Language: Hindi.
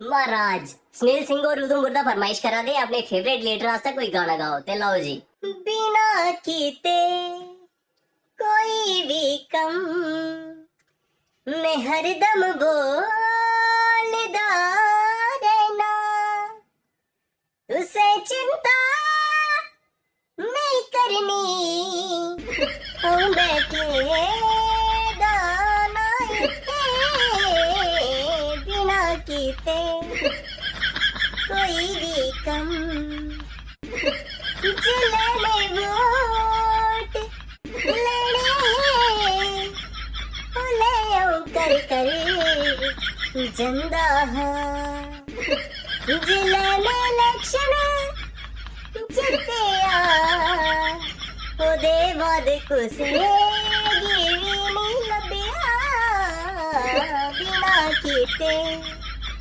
महाराज सुनील सिंह और उधम मुर्दा फरमाइश करा दे अपने फेवरेट लीडर आस्ते कोई गाना गाओ ते लाओ जी। बिना कीते कोई भी कम मैं हरदम बोलदा रहना, तुसे चिंता नहीं करनी हम बैठे दाना इत्थे, बिना कीते कोई भी कम जिले वोट लेने ले कर कर जंदा जिले में इलेक्शन जित्तिया ओदे बाद कुसे गिवी नहीं लभ्या बिना कीते